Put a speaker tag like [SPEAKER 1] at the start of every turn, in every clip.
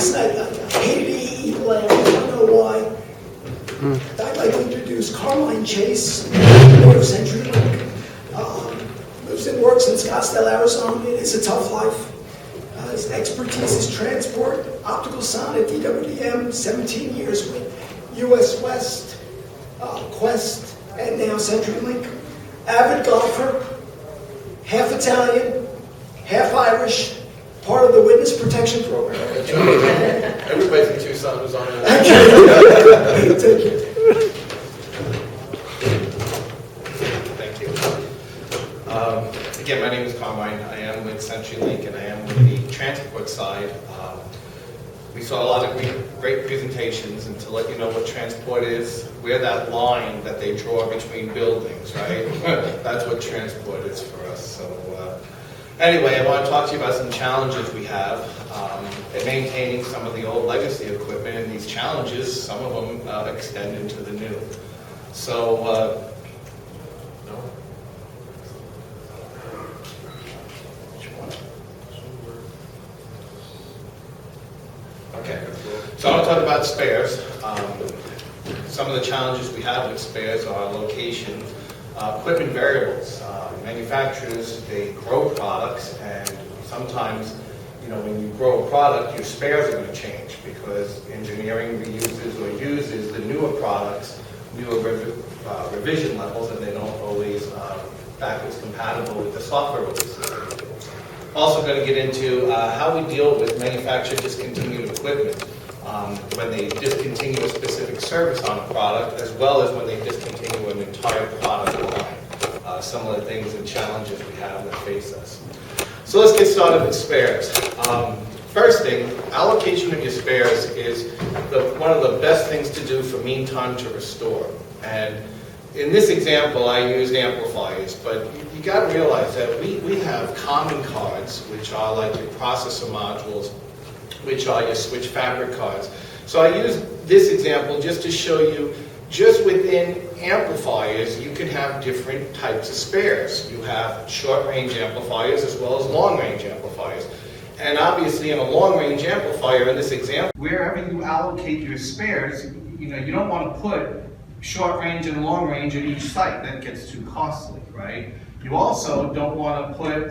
[SPEAKER 1] Listen, I hated EEE land, I don't know why. I'd like to introduce Carmine Chase, owner of CenturyLink. Lives and works in Scottsdale, Arizona. It's a tough life. His expertise is transport, optical sound at DWDM, 17 years with US West, Quest, and now CenturyLink. Avid golfer, half Italian, half Irish, part of the Witness Protection Program.
[SPEAKER 2] Everybody from Tucson was on it.
[SPEAKER 1] Thank you.
[SPEAKER 2] Thank you. Again, my name is Carmine. I am with CenturyLink and I am with the transport side. We saw a lot of great presentations, and to let you know what transport is, we're that line that they draw between buildings, right? That's what transport is for us. So anyway, I want to talk to you about some challenges we have in maintaining some of the old legacy equipment, and these challenges, some of them extend into the new. So, okay, so I want to talk about spares. Some of the challenges we have with spares are location, equipment variables. Manufacturers, they grow products, and sometimes, you know, when you grow a product, your spares are going to change because engineering reuses or uses the newer products, newer revision levels, and they don't always backwards compatible with the software releases. Also going to get into how we deal with manufacturer discontinued equipment when they discontinue a specific service on a product, as well as when they discontinue an entire product line. Some of the things and challenges we have that face us. So let's get started with spares. First thing, allocation of your spares is one of the best things to do for mean time to restore. And in this example, I used amplifiers, but you got to realize that we have common cards, which are like your processor modules, which are your switch fabric cards. So I use this example just to show you, just within amplifiers, you can have different types of spares. You have short-range amplifiers as well as long-range amplifiers. And obviously, in a long-range amplifier, in this example, wherever you allocate your spares, you know, you don't want to put short range and long range at each site. That gets too costly, right? You also don't want to put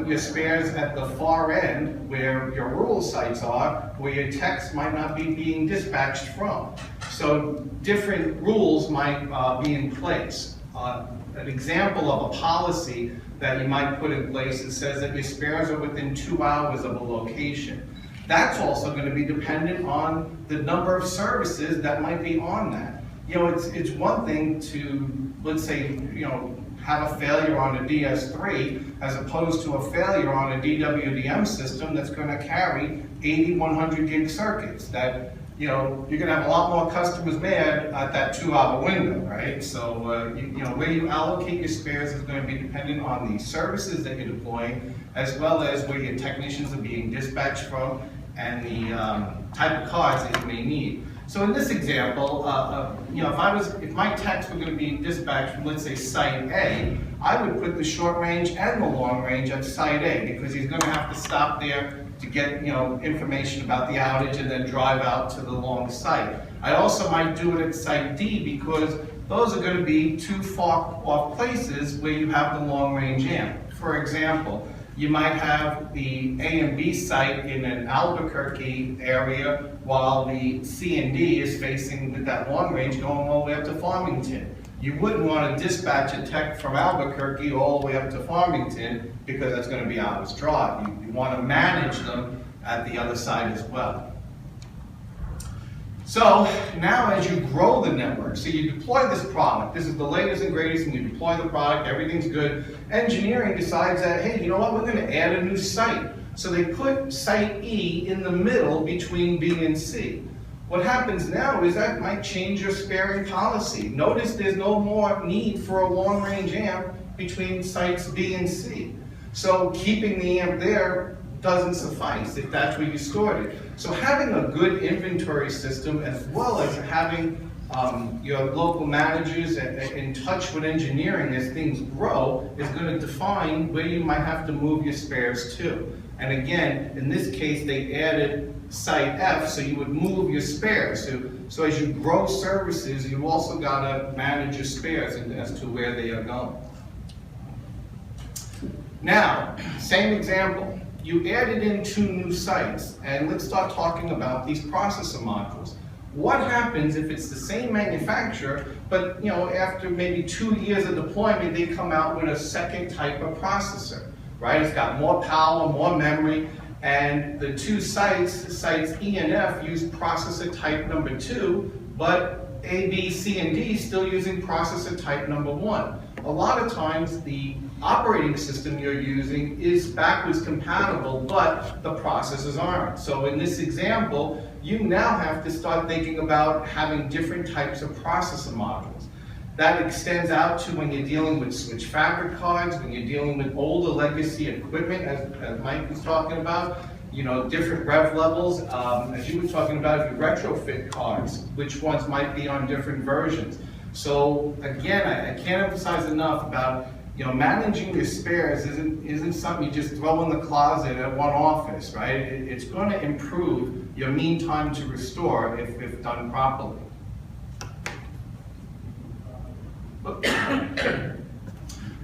[SPEAKER 2] your spares at the far end where your rural sites are, where your techs might not be being dispatched from. So different rules might be in place. An example of a policy that you might put in place that says that your spares are within 2 hours of a location. That's also going to be dependent on the number of services that might be on that. You know, it's one thing to, let's say, you know, have a failure on a DS3 as opposed to a failure on a DWDM system that's going to carry 80, 100 gig circuits. That, you know, you're going to have a lot more customers mad at that 2-hour window, right? So, you know, where you allocate your spares is going to be dependent on the services that you're deploying, as well as where your technicians are being dispatched from and the type of cards that you may need. So in this example, you know, if my techs were going to be dispatched from, let's say, site A, I would put the short range and the long range at site A, because he's going to have to stop there to get, you know, information about the outage and then drive out to the long site. I also might do it at site D, because those are going to be two far off places where you have the long range amp. For example, you might have the A and B site in an Albuquerque area, while the C and D is facing with that long range going all the way up to Farmington. You wouldn't want to dispatch a tech from Albuquerque all the way up to Farmington, because that's going to be hours drive. You want to manage them at the other side as well. So now as you grow the network, so you deploy this product, this is the latest and greatest, and you deploy the product, everything's good. Engineering decides that, hey, you know what, we're going to add a new site. So they put site E in the middle between B and C. What happens now is that might change your sparing policy. Notice there's no more need for a long-range amp between sites B and C. So keeping the amp there doesn't suffice if that's where you stored it. So having a good inventory system, as well as having your local managers in touch with engineering as things grow, is going to define where you might have to move your spares to. And again, in this case, they added site F, so you would move your spares. So as you grow services, you also gotta manage your spares as to where they are going. Now, same example. You added in 2 new sites, and let's start talking about these processor modules. What happens if it's the same manufacturer, but after maybe 2 years of deployment, they come out with a second type of processor, right? It's got more power, more memory, and the 2 sites E and F, use processor type number 2, but A, B, C, and D still using processor type number 1. A lot of times, the operating system you're using is backwards compatible, but the processors aren't. So in this example, you now have to start thinking about having different types of processor modules. That extends out to when you're dealing with switch fabric cards, when you're dealing with older legacy equipment, as Mike was talking about, different rev levels. As you were talking about, if you retrofit cards, which ones might be on different versions. So again, I can't emphasize enough about managing your spares isn't something you just throw in the closet at one office, right? It's going to improve your mean time to restore if done properly.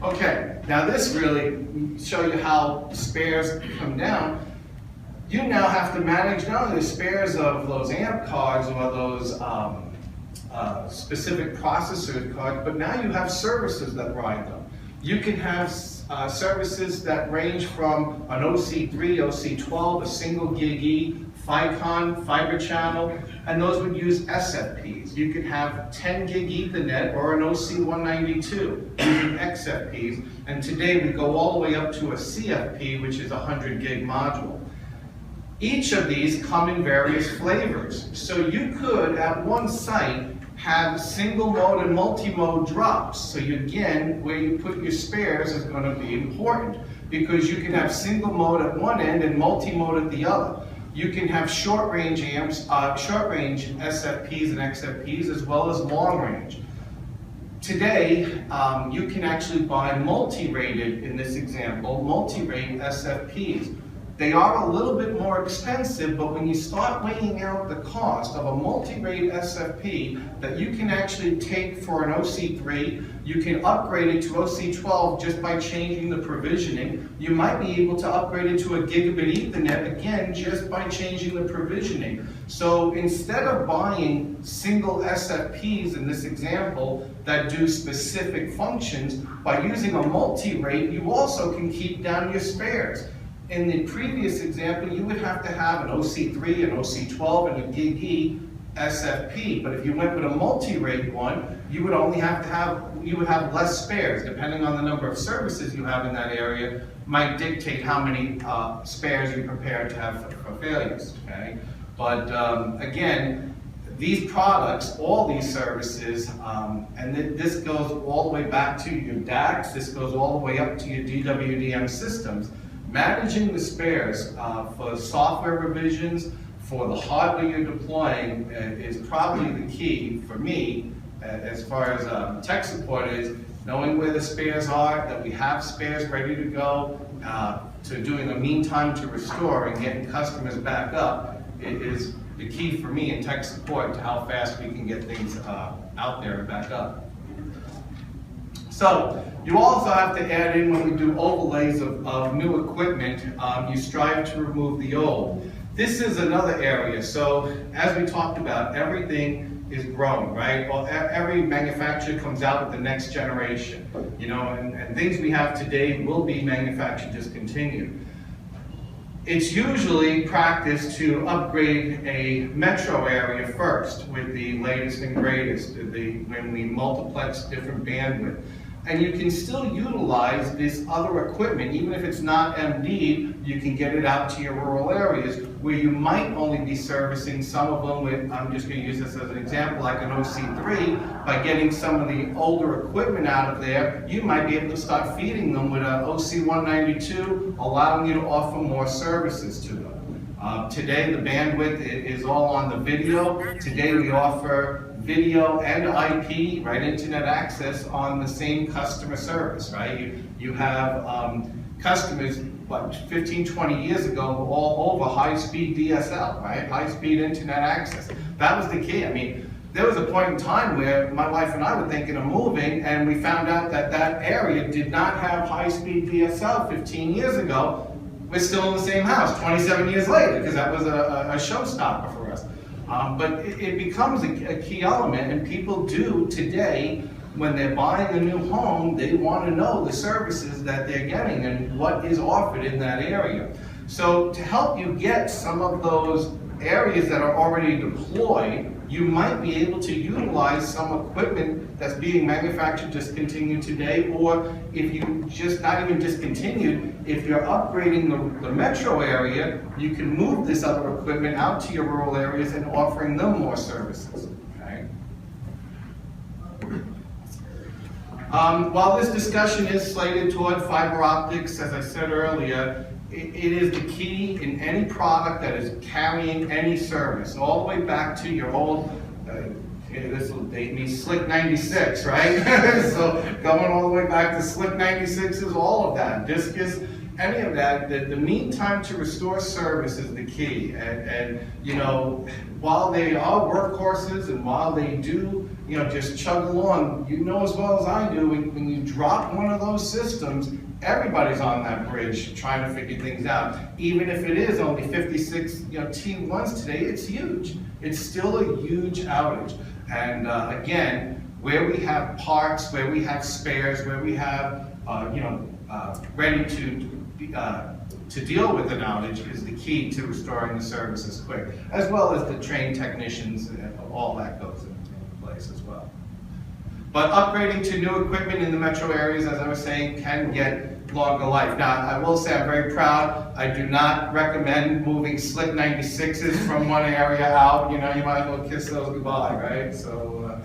[SPEAKER 2] Okay, now this really shows you how spares come down. You now have to manage not only the spares of those amp cards or those specific processor cards, but now you have services that ride them. You can have services that range from an OC3, OC12, a single gig E, FICON, fiber channel, and those would use SFPs. You could have 10 gig Ethernet or an OC192 using XFPs, and today we go all the way up to a CFP, which is a 100 gig module. Each of these come in various flavors. So you could, at one site, have single mode and multi-mode drops. So again, where you put your spares is going to be important, because you can have single mode at one end and multi-mode at the other. You can have short range amps, short-range SFPs and XFPs, as well as long-range. Today, you can actually buy multi-rated, in this example, multi-rate SFPs. They are a little bit more expensive, but when you start weighing out the cost of a multi-rate SFP that you can actually take for an OC3, you can upgrade it to OC12 just by changing the provisioning. You might be able to upgrade it to a gigabit Ethernet, again, just by changing the provisioning. So instead of buying single SFPs in this example that do specific functions, by using a multi-rate, you also can keep down your spares. In the previous example, you would have to have an OC3, an OC12, and a Gig E SFP. But if you went with a multi-rate one, you would only have to have less spares. Depending on the number of services you have in that area, might dictate how many spares you're prepared to have for failures. Okay? But again, these products, all these services, and this goes all the way back to your DACs. This goes all the way up to your DWDM systems. Managing the spares for software revisions, for the hardware you're deploying is probably the key for me as far as tech support is knowing where the spares are, that we have spares ready to go, to doing a mean time to restore and getting customers back up. It is the key for me in tech support to how fast we can get things out there and back up. So, you also have to add in, when we do overlays of new equipment, you strive to remove the old. This is another area. So, as we talked about, everything is growing, right? Well, every manufacturer comes out with the next generation, and things we have today will be manufactured discontinued. It's usually practice to upgrade a metro area first with the latest and greatest, when we multiplex different bandwidth. And you can still utilize this other equipment, even if it's not MD, you can get it out to your rural areas where you might only be servicing some of them with, I'm just going to use this as an example, like an OC3. By getting some of the older equipment out of there, you might be able to start feeding them with an OC192, allowing you to offer more services to them. Today, the bandwidth is all on the video. Today, we offer video and IP, right, internet access on the same customer service, right? You have customers
[SPEAKER 3] what, 15, 20 years ago, all over high-speed DSL, right? High-speed internet access. That was the key. I mean, there was a point in time where my wife and I were thinking of moving, and we found out that that area did not have high-speed DSL 15 years ago. We're still in the same house 27 years later, because that was a showstopper for us. But it becomes a key element, and people do today, when they're buying a new home, they want to know the services that they're getting and what is offered in that area. So to help you get some of those areas that are already deployed, you might be able to utilize some equipment that's being manufactured, discontinued today, or if you just not even discontinued, if you're upgrading the metro area, you can move this other equipment out to your rural areas and offering them more services. Okay? While this discussion is slated toward fiber optics, as I said earlier, it is the key in any product that is carrying any service, all the way back to your old, this will date me, Slick 96, right? So going all the way back to Slick 96 is all of that, Discus, any of that. The mean time to restore service is the key. And you know, while they are workhorses and while they do, you know, just chug along, you know as well as I do, when you drop one of those systems, everybody's on that bridge trying to figure things out. Even if it is only 56, you know, T1s today, it's huge. It's still a huge outage. And again, where we have parts, where we have spares, where we have, you know, ready to deal with an outage is the key to restoring the services quick, as well as the trained technicians, and all that goes into place as well. But upgrading to new equipment in the metro areas, as I was saying, can get longer life. Now, I will say I'm very proud. I do not recommend moving Slick 96s from one area out. You know, you might as well kiss those goodbye, right? So,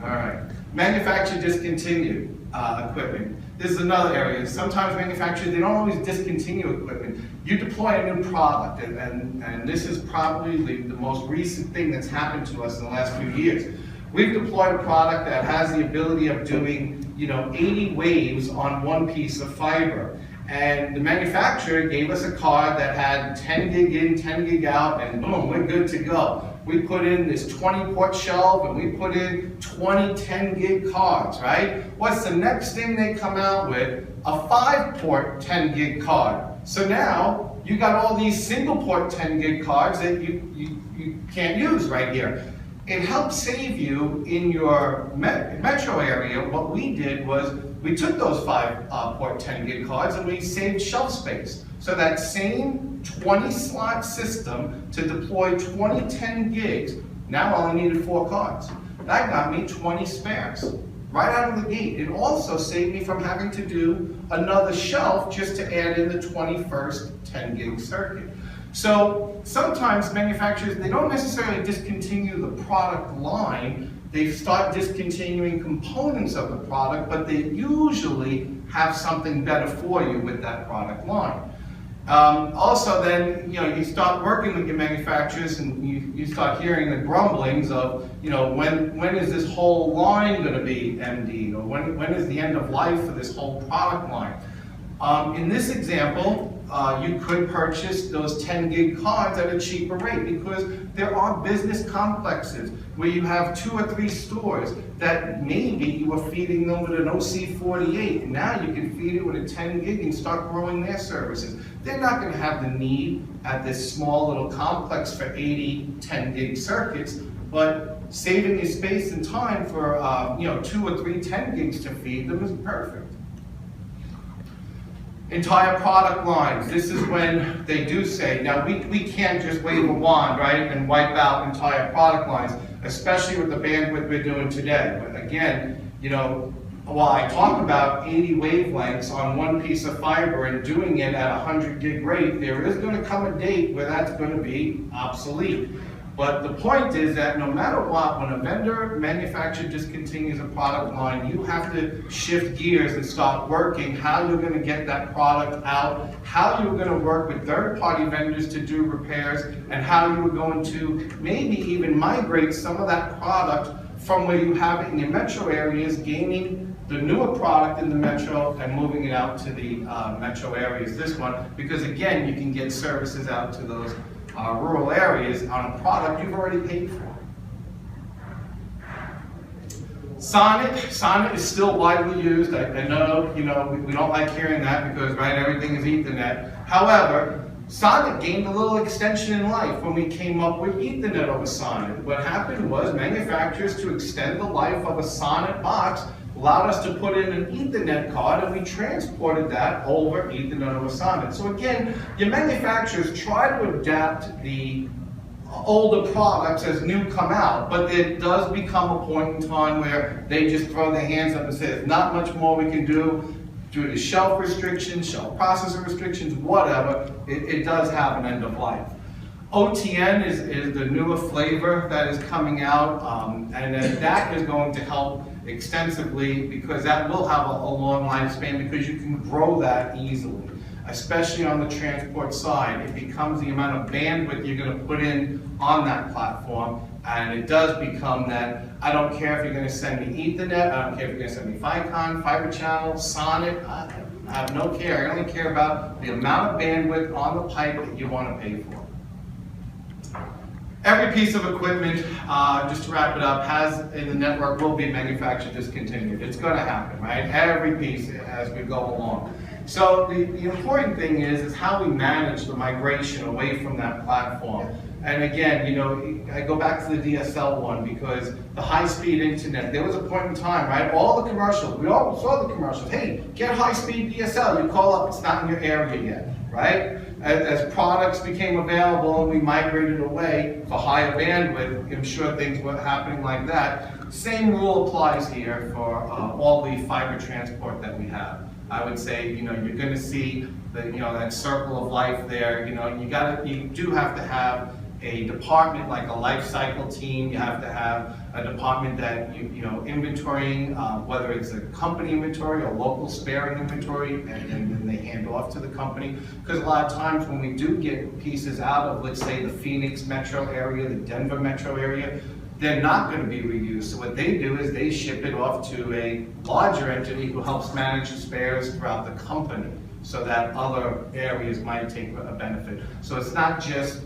[SPEAKER 3] all right. Manufacturer discontinued equipment. This is another area. Sometimes manufacturers, they don't always discontinue equipment. You deploy a new product, and this is probably the most recent thing that's happened to us in the last few years. We've deployed a product that has the ability of doing, you know, 80 waves on one piece of fiber. And the manufacturer gave us a card that had 10 gig in, 10 gig out, and boom, we're good to go. We put in this 20 port shelf, and we put in 20 10 gig cards, right? What's the next thing they come out with? A 5 port 10 gig card. So now you got all these single port 10 gig cards that you can't use right here. It helps save you in your metro area. What we did was we took those 5 port 10 gig cards and we saved shelf space. So that same 20 slot system to deploy 20 10 gigs, now I only needed 4 cards. That got me 20 spares right out of the gate. It also saved me from having to do another shelf just to add in the 21st 10 gig circuit. So sometimes manufacturers, they don't necessarily discontinue the product line, they start discontinuing components of the product, but they usually have something better for you with that product line. Also then, you know, you start working with your manufacturers and you start hearing the grumblings of, you know, when is this whole line going to be MD'd, or when is the end of life for this whole product line? In this example, you could purchase those 10 gig cards at a cheaper rate, because there are business complexes where you have 2 or 3 stores that maybe you were feeding them with an OC48, and now you can feed it with a 10 gig and start growing their services. They're not going to have the need at this small little complex for 80 10 gig circuits, but saving you space and time for you know, 2 or 3 10 gigs to feed them is perfect. Entire product lines. This is when they do say, now we can't just wave a wand, right, and wipe out entire product lines, especially with the bandwidth we're doing today. But again, you know, while I talk about 80 wavelengths on one piece of fiber and doing it at 100 gig rate, there is going to come a date where that's going to be obsolete. But the point is that no matter what, when a vendor manufacturer discontinues a product line, you have to shift gears and start working how you're going to get that product out, how you're going to work with third-party vendors to do repairs, and how you're going to maybe even migrate some of that product from where you have it in your metro areas, gaining the newer product in the metro and moving it out to the metro areas, this one, because again, you can get services out to those rural areas on a product you've already paid for. Sonnet is still widely used. I know, we don't like hearing that because, right, everything is Ethernet. However, Sonnet gained a little extension in life when we came up with Ethernet over Sonnet. What happened was manufacturers, to extend the life of a Sonnet box, allowed us to put in an Ethernet card, and we transported that over Ethernet over Sonnet. So again, your manufacturers try to adapt the older products as new come out, but there does become a point in time where they just throw their hands up and say, there's not much more we can do due to shelf restrictions, shelf processor restrictions, whatever. It does have an end of life. OTN is the newer flavor that is coming out, and then that is going to help extensively because that will have a long lifespan because you can grow that easily, especially on the transport side. It becomes the amount of bandwidth you're going to put in on that platform, and it does become that, I don't care if you're going to send me Ethernet, I don't care if you're going to send me Ficon, Fiber Channel, Sonnet, I have no care. I only care about the amount of bandwidth on the pipe that you want to pay for. Every piece of equipment, just to wrap it up, has in the network will be manufactured discontinued. It's going to happen, right? Every piece as we go along. So the important thing is how we manage the migration away from that platform. And again, I go back to the DSL one because the high-speed internet, there was a point in time, right? All the commercials, we all saw the commercials. Hey, get high-speed DSL. You call up, it's not in your area yet, right? As products became available and we migrated away for higher bandwidth, I'm sure things were happening like that. Same rule applies here for all the fiber transport that we have. I would say, you're going to see that circle of life there. You do have to have a department like a life cycle team. You have to have a department that inventorying, whether it's a company inventory or local sparing inventory, and then they hand off to the company. Because a lot of times when we do get pieces out of, let's say, the Phoenix metro area, the Denver metro area, they're not going to be reused. So what they do is they ship it off to a larger entity who helps manage the spares throughout the company so that other areas might take a benefit. So it's not just,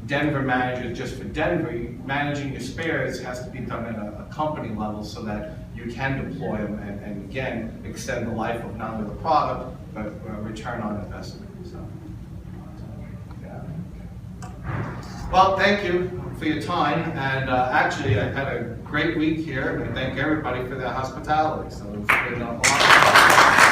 [SPEAKER 3] Denver managers just for Denver. Managing your spares has to be done at a company level so that you can deploy them and again, extend the life of not only the product, but return on investment. So, yeah. Well, thank you for your time, and actually I had a great week here, and I thank everybody for their hospitality. So it's been a lot of fun.